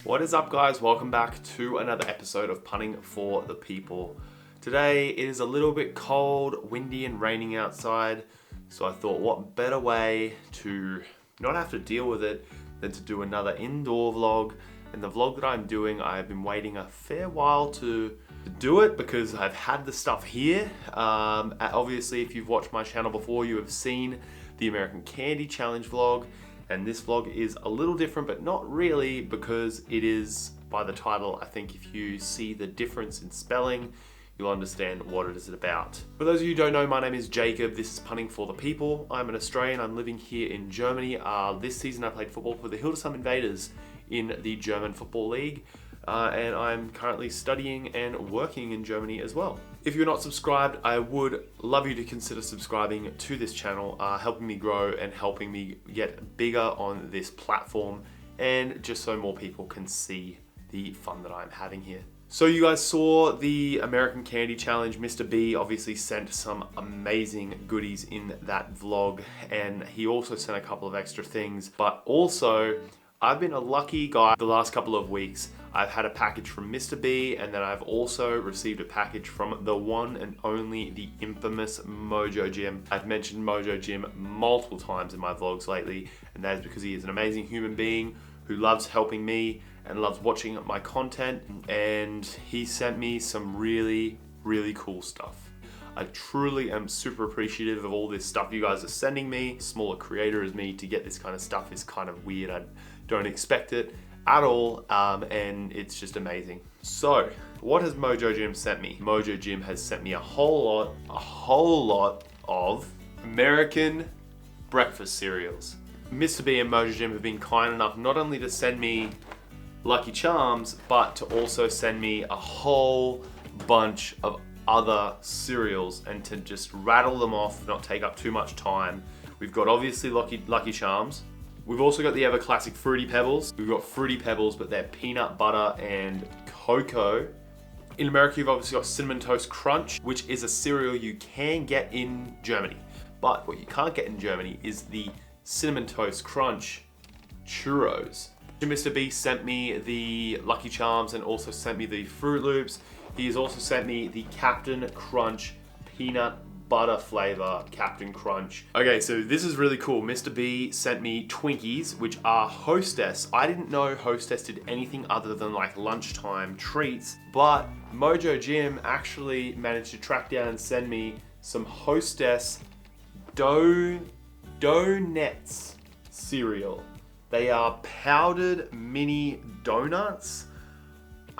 What is up, guys? Welcome back to another episode of Punting for the People. Today it is a little bit cold, windy and raining outside, so I thought what better way to not have to deal with it than to do another indoor vlog. And the vlog that I'm doing, I've been waiting a fair while to do it because I've had the stuff here. Obviously, if you've watched my channel before, you have seen the American Candy Challenge vlog. And this vlog is a little different, but not really, because it is, by the title, I think if you see the difference in spelling, you'll understand what it is about. For those of you who don't know, my name is Jacob. This is Punting for the People. I'm an Australian. I'm living here in Germany. This season I played football for the Hildesheim Invaders in the German Football League. And I'm currently studying and working in Germany as well. If you're not subscribed, I would love you to consider subscribing to this channel, helping me grow and helping me get bigger on this platform, and just so more people can see the fun that I'm having here. So you guys saw the American Candy Challenge. Mr. B obviously sent some amazing goodies in that vlog, and he also sent a couple of extra things, but also I've been a lucky guy the last couple of weeks. I've had a package from Mr. B, and then I've also received a package from the one and only, the infamous Mojo Jim. I've mentioned Mojo Jim multiple times in my vlogs lately, and that is because he is an amazing human being who loves helping me and loves watching my content, and he sent me some really, really cool stuff. I truly am super appreciative of all this stuff you guys are sending me. Smaller creator as me, to get this kind of stuff is kind of weird. I don't expect it at all, and it's just amazing. So, what has Mojo Jim sent me? Mojo Jim has sent me a whole lot of American breakfast cereals. Mr. B and Mojo Jim have been kind enough not only to send me Lucky Charms, but to also send me a whole bunch of other cereals, and to just rattle them off, not take up too much time. We've got obviously Lucky Charms. We've also got the ever classic Fruity Pebbles. We've got Fruity Pebbles, but they're peanut butter and cocoa. In America, you've obviously got Cinnamon Toast Crunch, which is a cereal you can get in Germany. But what you can't get in Germany is the Cinnamon Toast Crunch churros. Mr. B sent me the Lucky Charms and also sent me the Fruit Loops. He has also sent me the Captain Crunch peanut butter flavor Captain Crunch. Okay, so this is really cool. Mr. B sent me Twinkies, which are Hostess. I didn't know Hostess did anything other than like lunchtime treats, but Mojo Jim actually managed to track down and send me some Hostess Donuts cereal. They are powdered mini donuts.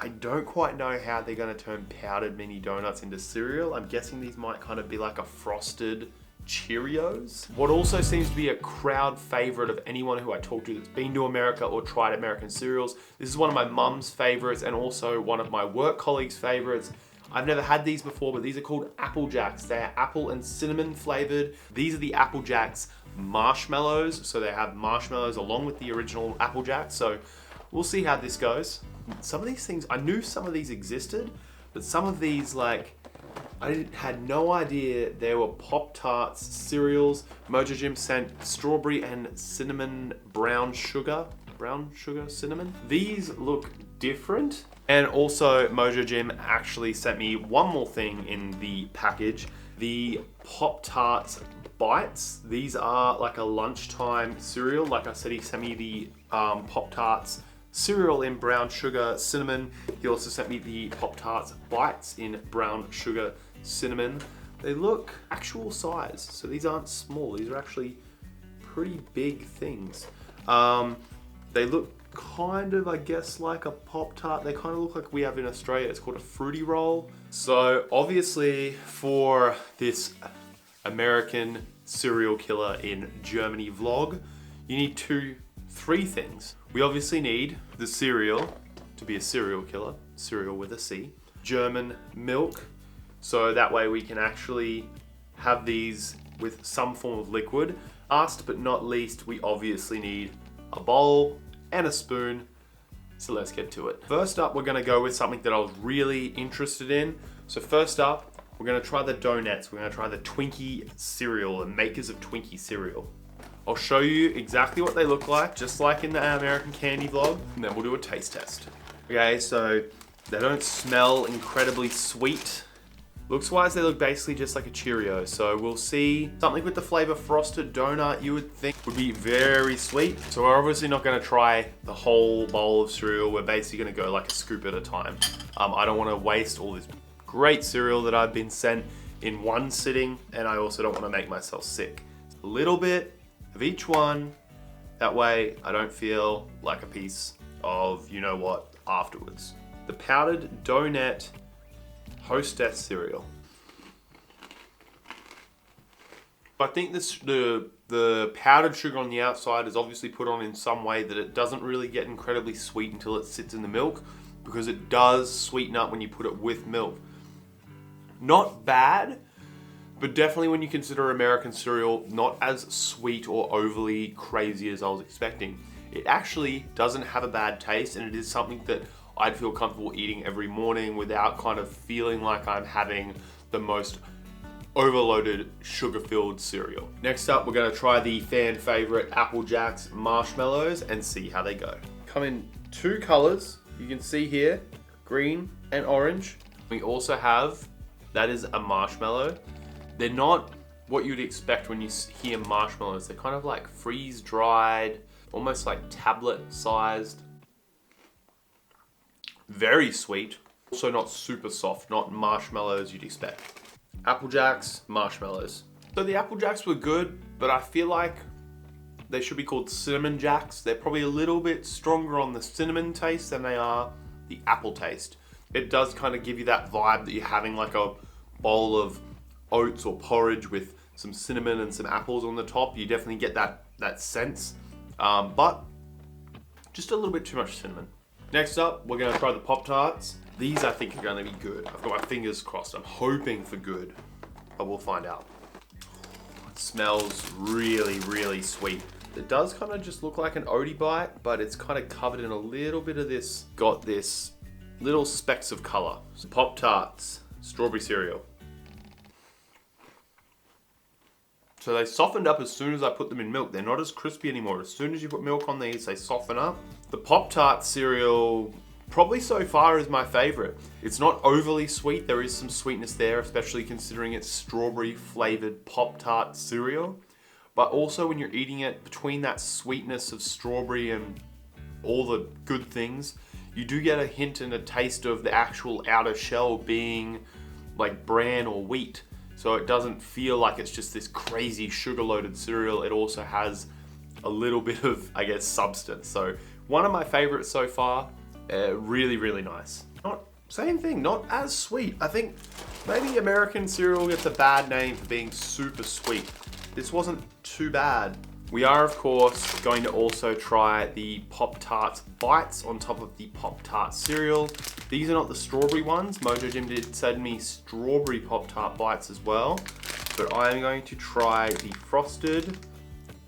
I don't quite know how they're gonna turn powdered mini donuts into cereal. I'm guessing these might kind of be like a frosted Cheerios. What also seems to be a crowd favorite of anyone who I talk to that's been to America or tried American cereals. This is one of my mum's favorites and also one of my work colleagues' favorites. I've never had these before, but these are called Apple Jacks. They are apple and cinnamon flavored. These are the Apple Jacks marshmallows. So they have marshmallows along with the original Apple Jacks. So we'll see how this goes. Some of these things, I knew some of these existed, but some of these, like, I had no idea they were Pop-Tarts cereals. Mojo Jim sent strawberry and cinnamon brown sugar cinnamon. These look different. And also Mojo Jim actually sent me one more thing in the package, the Pop-Tarts Bites. These are like a lunchtime cereal. Like I said, he sent me the Pop-Tarts cereal in brown sugar cinnamon. He also sent me the Pop-Tarts Bites in brown sugar cinnamon. They look actual size, so these aren't small. These are actually pretty big things. They look kind of, I guess, like a Pop-Tart. They kind of look like we have in Australia. It's called a Fruity Roll. So obviously for this American serial killer in Germany vlog, you need three things. We obviously need the cereal to be a serial killer, cereal with a C, German milk, so that way we can actually have these with some form of liquid. Last but not least, we obviously need a bowl and a spoon, so let's get to it. First up, we're gonna go with something that I was really interested in. So first up, we're gonna try the donuts. We're gonna try the Twinkie cereal, the makers of Twinkie cereal. I'll show you exactly what they look like, just like in the American Candy vlog, and then we'll do a taste test. Okay, so they don't smell incredibly sweet. Looks wise, they look basically just like a Cheerio. So we'll see something with the flavor frosted donut you would think would be very sweet. So we're obviously not gonna try the whole bowl of cereal. We're basically gonna go like a scoop at a time. I don't wanna waste all this great cereal that I've been sent in one sitting, and I also don't wanna make myself sick. A little bit of each one. That way I don't feel like a piece of you know what afterwards. The powdered donut Hostess cereal. I think the powdered sugar on the outside is obviously put on in some way that it doesn't really get incredibly sweet until it sits in the milk, because it does sweeten up when you put it with milk. Not bad, but definitely when you consider American cereal, not as sweet or overly crazy as I was expecting. It actually doesn't have a bad taste, and it is something that I'd feel comfortable eating every morning without kind of feeling like I'm having the most overloaded sugar-filled cereal. Next up, we're gonna try the fan favorite Apple Jacks marshmallows and see how they go. Come in two colors, you can see here, green and orange. We also have, that is a marshmallow. They're not what you'd expect when you hear marshmallows. They're kind of like freeze-dried, almost like tablet-sized. Very sweet, also not super soft, not marshmallows you'd expect. Apple Jacks, marshmallows. So the Apple Jacks were good, but I feel like they should be called Cinnamon Jacks. They're probably a little bit stronger on the cinnamon taste than they are the apple taste. It does kind of give you that vibe that you're having like a bowl of oats or porridge with some cinnamon and some apples on the top. You definitely get that sense, but just a little bit too much cinnamon. Next up, we're gonna try the Pop-Tarts. These I think are gonna be good. I've got my fingers crossed. I'm hoping for good, but we'll find out. It smells really, really sweet. It does kind of just look like an Oaty bite, but it's kind of covered in a little bit of this, got this little specks of color. So Pop-Tarts, strawberry cereal. So they softened up as soon as I put them in milk. They're not as crispy anymore. As soon as you put milk on these, they soften up. The Pop-Tart cereal, probably so far, is my favorite. It's not overly sweet. There is some sweetness there, especially considering it's strawberry flavored Pop-Tart cereal. But also when you're eating it, between that sweetness of strawberry and all the good things, you do get a hint and a taste of the actual outer shell being like bran or wheat. So it doesn't feel like it's just this crazy sugar-loaded cereal. It also has a little bit of, I guess, substance. So one of my favorites so far, really, really nice. Same thing, not as sweet. I think maybe American cereal gets a bad name for being super sweet. This wasn't too bad. We are, of course, going to also try the Pop-Tarts bites on top of the Pop-Tart cereal. These are not the strawberry ones. Mojo Jim did send me strawberry Pop-Tart bites as well. But I'm going to try the frosted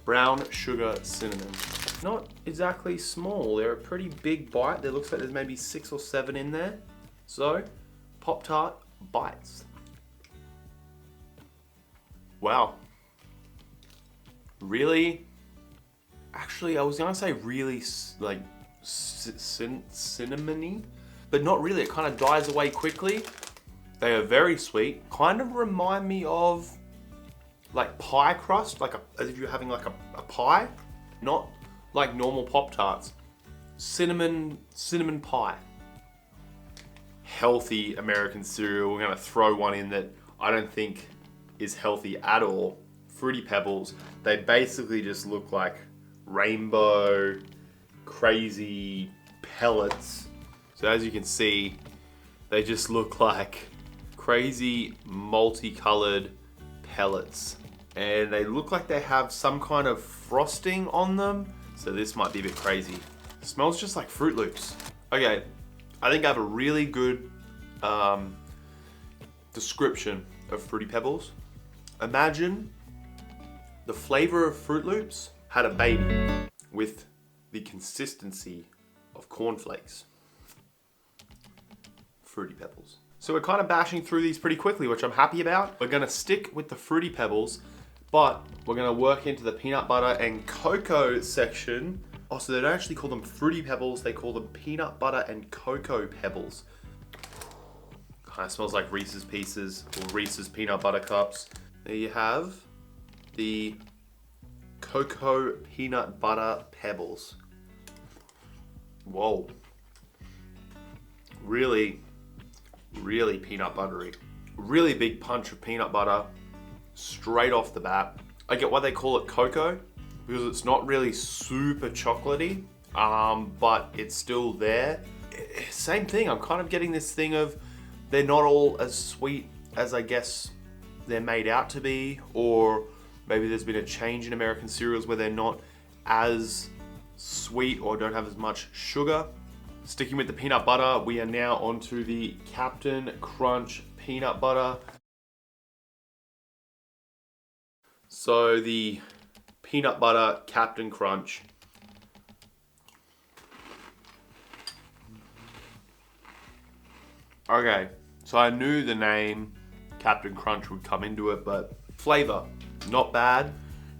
brown sugar cinnamon. Not exactly small. They're a pretty big bite. There looks like there's maybe 6 or 7 in there. So, Pop-Tart bites. Wow. Really? Actually, I was gonna say really like cinnamony, but not really. It kind of dies away quickly. They are very sweet. Kind of remind me of like pie crust, like as if you're having like a pie, not like normal Pop-Tarts. Cinnamon pie. Healthy American cereal. We're gonna throw one in that I don't think is healthy at all. Fruity Pebbles. They basically just look like rainbow, crazy pellets. So as you can see, they just look like crazy multicolored pellets. And they look like they have some kind of frosting on them. So this might be a bit crazy. It smells just like Fruit Loops. Okay, I think I have a really good description of Fruity Pebbles. Imagine the flavor of Fruit Loops had a baby with the consistency of cornflakes. Fruity Pebbles. So we're kind of bashing through these pretty quickly, which I'm happy about. We're gonna stick with the Fruity Pebbles But we're gonna work into the peanut butter and cocoa section. Oh, so they don't actually call them Fruity Pebbles, they call them peanut butter and cocoa pebbles. Kind of smells like Reese's Pieces or Reese's peanut butter cups. There you have the cocoa peanut butter pebbles. Whoa. Really, really peanut buttery. Really big punch of peanut butter straight off the bat. I get why they call it cocoa, because it's not really super chocolatey, but it's still there. Same thing, I'm kind of getting this thing of they're not all as sweet as I guess they're made out to be, or maybe there's been a change in American cereals where they're not as sweet or don't have as much sugar. Sticking with the peanut butter, we are now onto the Captain Crunch peanut butter. So the peanut butter Captain Crunch. Okay, so I knew the name Captain Crunch would come into it, but flavor, not bad,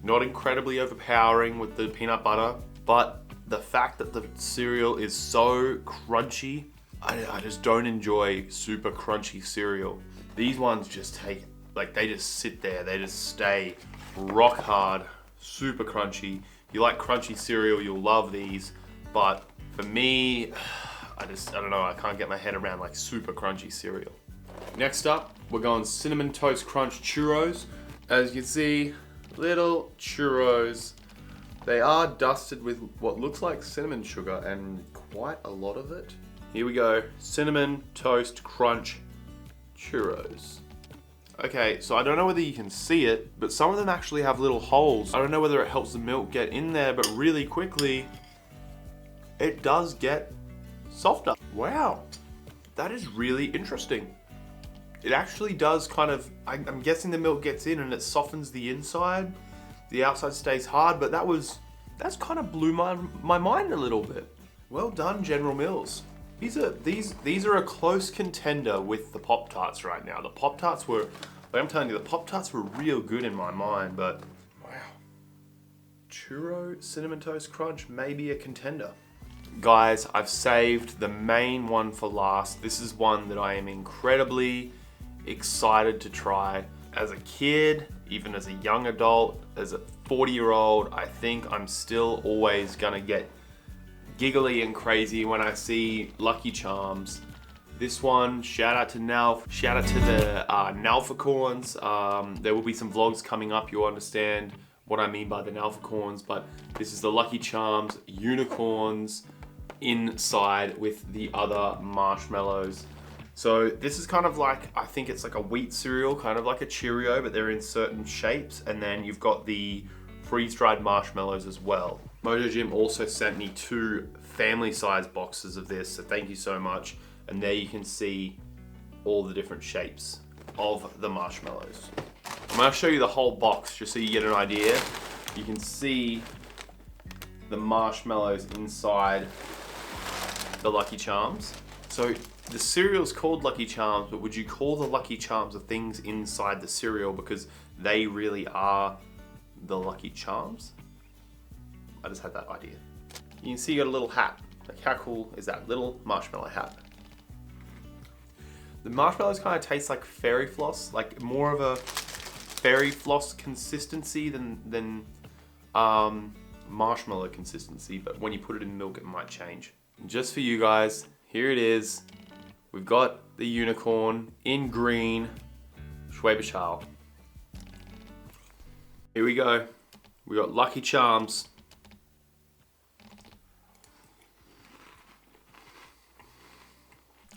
not incredibly overpowering with the peanut butter, but the fact that the cereal is so crunchy, I just don't enjoy super crunchy cereal. These ones just take, like they just sit there, they just stay rock hard, super crunchy. If you like crunchy cereal, you'll love these, but for me, I don't know, I can't get my head around like super crunchy cereal. Next up, we're going Cinnamon Toast Crunch Churros. As you can see, little churros. They are dusted with what looks like cinnamon sugar and quite a lot of it. Here we go, Cinnamon Toast Crunch Churros. Okay, so I don't know whether you can see it, but some of them actually have little holes. I don't know whether it helps the milk get in there, but really quickly, it does get softer. Wow, that is really interesting. It actually does kind of, I'm guessing the milk gets in and it softens the inside. The outside stays hard, but that's kind of blew my mind a little bit. Well done, General Mills. These are a close contender with the Pop-Tarts right now. The Pop-Tarts were, like I'm telling you, the Pop-Tarts were real good in my mind, but wow. Churro Cinnamon Toast Crunch may be a contender. Guys, I've saved the main one for last. This is one that I am incredibly excited to try. As a kid, even as a young adult, as a 40-year-old, I think I'm still always gonna get giggly and crazy when I see Lucky Charms. This one, shout out to Nalf, shout out to the Nalficorns. There will be some vlogs coming up, you'll understand what I mean by the Nalficorns, but this is the Lucky Charms unicorns inside with the other marshmallows. So this is kind of like, I think it's like a wheat cereal, kind of like a Cheerio, but they're in certain shapes. And then you've got the freeze-dried marshmallows as well. Mojo Jim also sent me 2 family-sized boxes of this, so thank you so much. And there you can see all the different shapes of the marshmallows. I'm gonna show you the whole box just so you get an idea. You can see the marshmallows inside the Lucky Charms. So the cereal's called Lucky Charms, but would you call the Lucky Charms the things inside the cereal because they really are the Lucky Charms? I just had that idea. You can see you got a little hat. Like how cool is that little marshmallow hat? The marshmallows kind of taste like fairy floss, like more of a fairy floss consistency than marshmallow consistency, but when you put it in milk it might change. Just for you guys, here it is. We've got the unicorn in green, Schwäbisch. Here we go. We got Lucky Charms.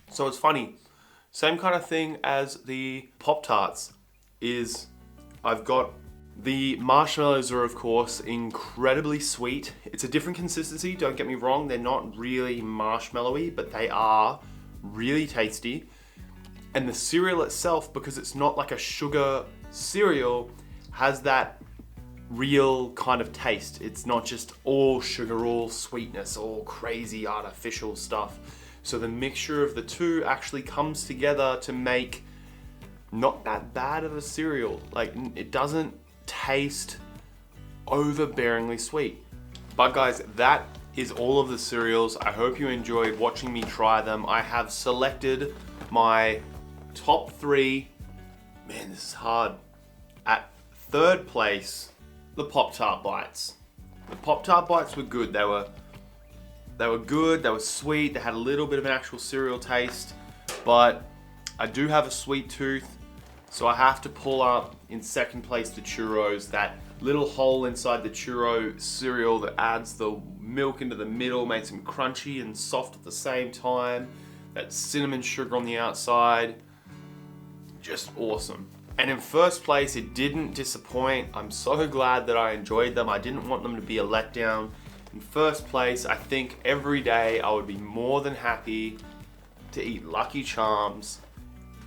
So it's funny, same kind of thing as the Pop-Tarts is I've got the marshmallows are of course incredibly sweet. It's a different consistency, don't get me wrong, they're not really marshmallowy, but they are really tasty. And the cereal itself, because it's not like a sugar cereal, has that real kind of taste. It's not just all sugar, all sweetness, all crazy artificial stuff. So the mixture of the two actually comes together to make not that bad of a cereal. Like it doesn't taste overbearingly sweet. But guys, that is all of the cereals. I hope you enjoyed watching me try them. I have selected my top 3. Man, this is hard. At 3rd place, the Pop-Tart Bites. The Pop-Tart Bites were good. They were good, they were sweet, they had a little bit of an actual cereal taste, but I do have a sweet tooth, so I have to pull up in 2nd place the churros, that little hole inside the churro cereal that adds the milk into the middle, makes them crunchy and soft at the same time, that cinnamon sugar on the outside, just awesome. And in 1st place, it didn't disappoint. I'm so glad that I enjoyed them. I didn't want them to be a letdown. In 1st place, I think every day I would be more than happy to eat Lucky Charms.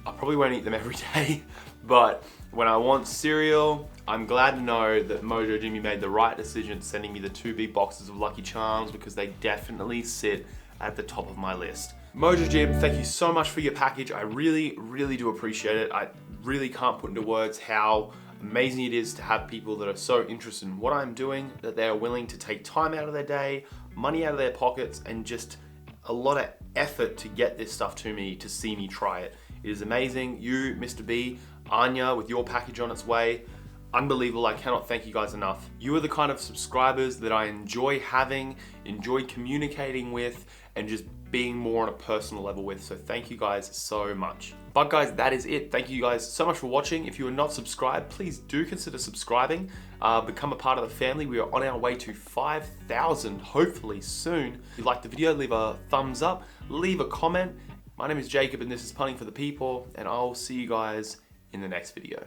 I probably won't eat them every day, but when I want cereal, I'm glad to know that Mojo Jimmy made the right decision sending me the 2 big boxes of Lucky Charms, because they definitely sit at the top of my list. Mojo Jim, thank you so much for your package. I really, really do appreciate it. I really can't put into words how amazing it is to have people that are so interested in what I'm doing, that they are willing to take time out of their day, money out of their pockets, and just a lot of effort to get this stuff to me, to see me try it. It is amazing. You, Mr. B, Anya, with your package on its way, unbelievable. I cannot thank you guys enough. You are the kind of subscribers that I enjoy having, enjoy communicating with, and just being more on a personal level with. So thank you guys so much. But guys, that is it. Thank you guys so much for watching. If you are not subscribed, please do consider subscribing. Become a part of the family. We are on our way to 5,000, hopefully soon. If you liked the video, leave a thumbs up, leave a comment. My name is Jacob and this is Punting for the People, and I'll see you guys in the next video.